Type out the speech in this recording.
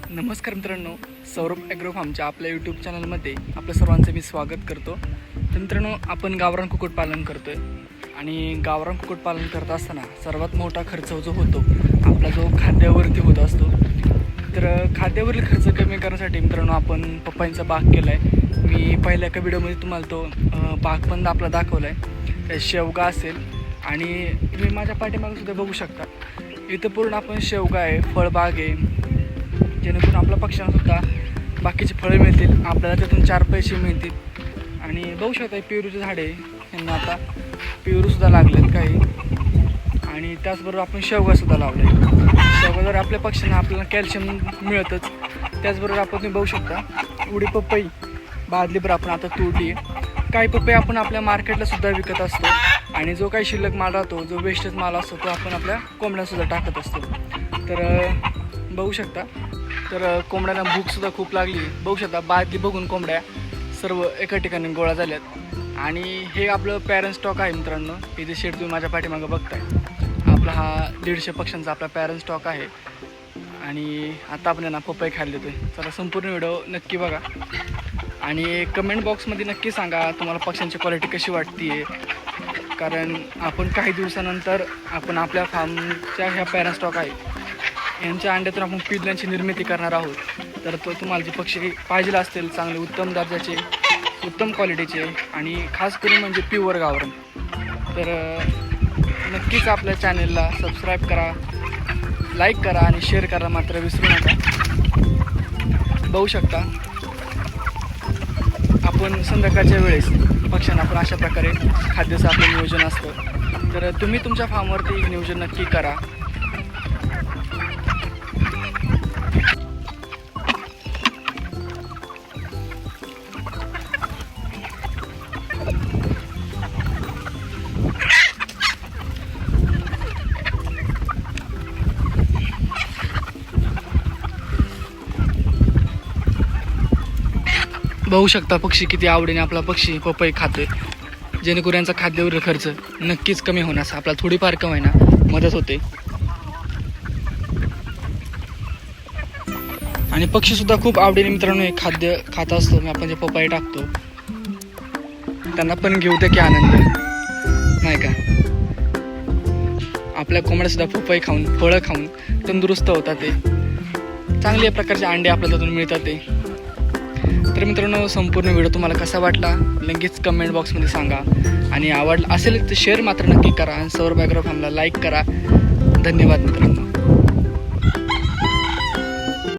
नमस्कार मित्रांनो, सौरभ ॲग्रो फार्मच्या आपल्या यूट्यूब चॅनलमध्ये आपलं सर्वांचं मी स्वागत करतो. तर मित्रांनो, आपण गावरान कुक्कुटपालन करतो आहे आणि गावरान कुक्कुटपालन करत असताना सर्वात मोठा खर्च जो होतो आपला जो खाद्यावरती होत असतो. तर खाद्यावरील खर्च कमी करण्यासाठी मित्रांनो आपण पपईचा बाग केला आहे. मी पहिल्या एका व्हिडिओमध्ये तुम्हाला तो बाग पण आपला दाखवला आहे. शेवगा असेल आणि तुम्ही माझ्या पाठीमागेसुद्धा बघू शकता, इथं पूर्ण आपण शेवगा आहे, फळबाग आहे, जेणेकरून आपल्या पक्ष्यांनासुद्धा बाकीचे फळं मिळतील, आपल्याला त्यातून 4 पैसे मिळतील. आणि बघू शकता पेरूचे झाडे, यांना आता पेरूसुद्धा लागलेत काही, आणि त्याचबरोबर आपण शेवगासुद्धा लावलं आहे. शेवगाद्वारे आपल्या पक्ष्यांना आपल्याला कॅल्शियम मिळतच. त्याचबरोबर आपण तुम्ही बघू शकता उडी पपई बादलीभर आपण आता तोडली आहे. काही पपई आपण आपल्या मार्केटलासुद्धा विकत असतो आणि जो काही शिल्लक माल राहतो, जो वेस्टेज माल असतो, तो आपण आपल्या कोंबड्यांसुद्धा टाकत असतो. तर बघू शकता, तर कोंबड्यांना भूकसुद्धा खूप लागली. बघू शकता बादली बघून कोंबड्या सर्व एका ठिकाणी गोळा झाल्यात. आणि हे आपलं पॅरेंट स्टॉक आहे मित्रांनो. इथे शेड तुम्ही माझ्या पाठीमागं बघताय, आपला हा 150 पक्ष्यांचा आपला पॅरेंट स्टॉक आहे. आणि आता आपण ना पपई खायला देतोय. चला संपूर्ण व्हिडिओ नक्की बघा आणि कमेंट बॉक्समध्ये नक्की सांगा तुम्हाला पक्ष्यांची क्वालिटी कशी वाटते आहे. कारण आपण काही दिवसानंतर आपण आपल्या फार्मच्या ह्या पॅरेंट स्टॉक आहे यांच्या अंड्यातून आपण पिल्लांची निर्मिती करणार आहोत. तर तो तुम्हाला जे पक्षी पाहिजे असतील, चांगले उत्तम दर्जाचे, उत्तम क्वालिटीचे आणि खास करून म्हणजे प्युअर गावरान, तर नक्कीच आपल्या चॅनेलला सबस्क्राईब करा, लाईक करा आणि शेअर करा मात्र विसरू नका. बघू शकता आपण संध्याकाळच्या वेळेस पक्ष्यांना आपण अशा प्रकारे खाद्याचं आपलं नियोजन असतं. तर तुम्ही तुमच्या फार्मवरती हे नियोजन नक्की करा. बघू शकता पक्षी किती आवडीने आपला पक्षी पपई खातोय, जेणेकरून यांचा खाद्यावरील खर्च नक्कीच कमी होण्यास आपला थोडीफार कमी ना मदत होते. आणि पक्षीसुद्धा खूप आवडीने मित्रांनो हे खाद्य खात असतो. मी आपण जे पपई टाकतो त्यांना पण घेऊ दे की आनंद, नाही का. आपल्या कोंबड्यासुद्धा पपई खाऊन, फळं खाऊन तंदुरुस्त होतात. ते चांगल्या प्रकारचे अंडे आपल्याला त्यातून मिळतात. ते तर मित्रांनो, संपूर्ण व्हिडिओ तुम्हाला कसा वाटला लगेच कमेंट बॉक्समध्ये सांगा. आणि आवडला असेल तर शेअर मात्र नक्की करा आणि सौरभ ॲग्रो फार्मला लाईक करा. धन्यवाद मित्रांनो.